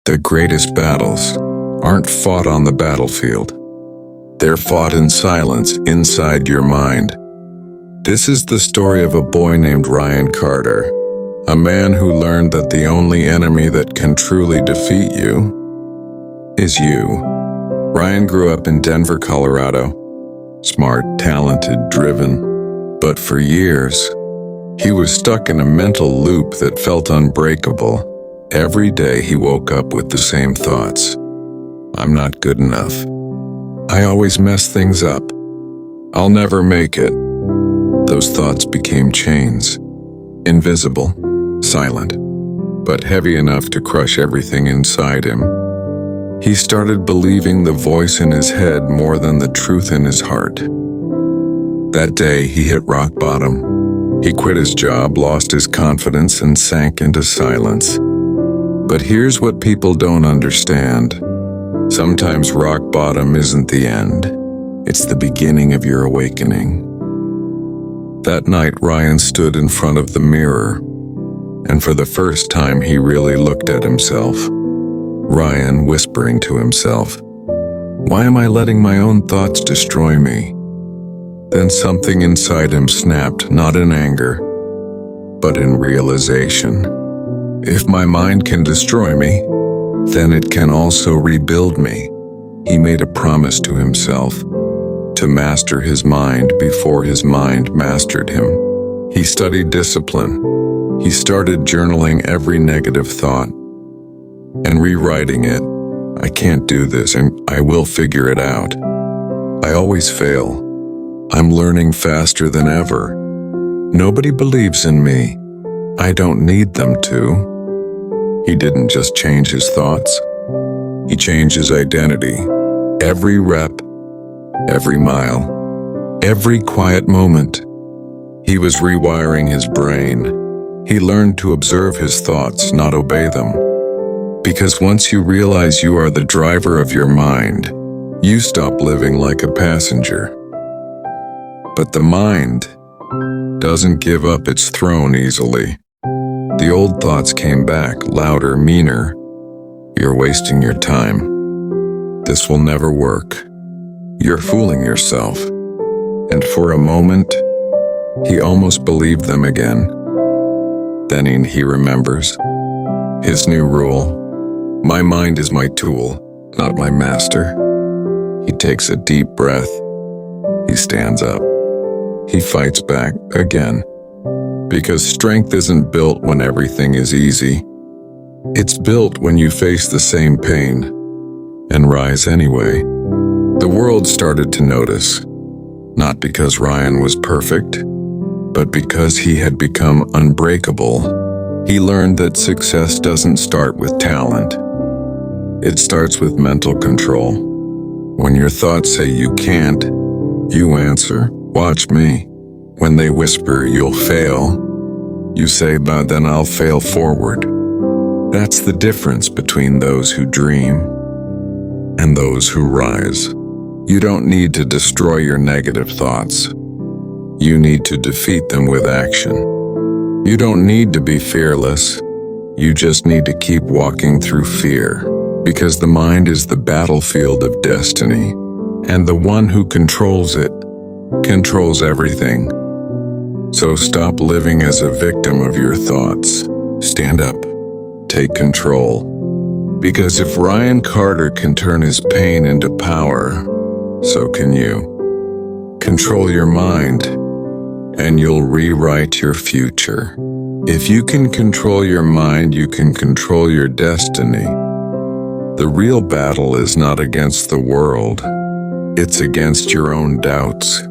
The greatest battles aren't fought on the battlefield. They're fought in silence inside your mind. This is the story of a boy named Ryan Carter, a man who learned that the only enemy that can truly defeat you is you. Ryan grew up in Denver, Colorado. Smart, talented, driven. But for years, he was stuck in a mental loop that felt unbreakable. Every day he woke up with the same thoughts. I'm not good enough. I always mess things up. I'll never make it. Those thoughts became chains. Invisible, silent, but heavy enough to crush everything inside him. He started believing the voice in his head more than the truth in his heart. That day, he hit rock bottom. He quit his job, lost his confidence, and sank into silence. But here's what people don't understand. Sometimes rock bottom isn't the end. It's the beginning of your awakening. That night, Ryan stood in front of the mirror, and for the first time, he really looked at himself. Ryan whispering to himself, "Why am I letting my own thoughts destroy me?" Then something inside him snapped, not in anger, but in realization. If my mind can destroy me, then it can also rebuild me. He made a promise to himself to master his mind before his mind mastered him. He studied discipline. He started journaling every negative thought and rewriting it. I can't do this, and I will figure it out. I always fail. I'm learning faster than ever. Nobody believes in me. I don't need them to. He didn't just change his thoughts. He changed his identity. Every rep, every mile, every quiet moment, he was rewiring his brain. He learned to observe his thoughts, not obey them. Because once you realize you are the driver of your mind, you stop living like a passenger. But the mind doesn't give up its throne easily. The old thoughts came back, louder, meaner. You're wasting your time. This will never work. You're fooling yourself. And for a moment, he almost believed them again. Then he remembers his new rule. My mind is my tool, not my master. He takes a deep breath. He stands up. He fights back again. Because strength isn't built when everything is easy. It's built when you face the same pain and rise anyway. The world started to notice, not because Ryan was perfect, but because he had become unbreakable. He learned that success doesn't start with talent. It starts with mental control. When your thoughts say you can't, you answer, "Watch me." When they whisper, "You'll fail," you say, "But then I'll fail forward." That's the difference between those who dream and those who rise. You don't need to destroy your negative thoughts. You need to defeat them with action. You don't need to be fearless. You just need to keep walking through fear, because the mind is the battlefield of destiny, and the one who controls it controls everything. So stop living as a victim of your thoughts. Stand up. Take control. Because if Ryan Carter can turn his pain into power, so can you. Control your mind, and you'll rewrite your future. If you can control your mind, you can control your destiny. The real battle is not against the world. It's against your own doubts.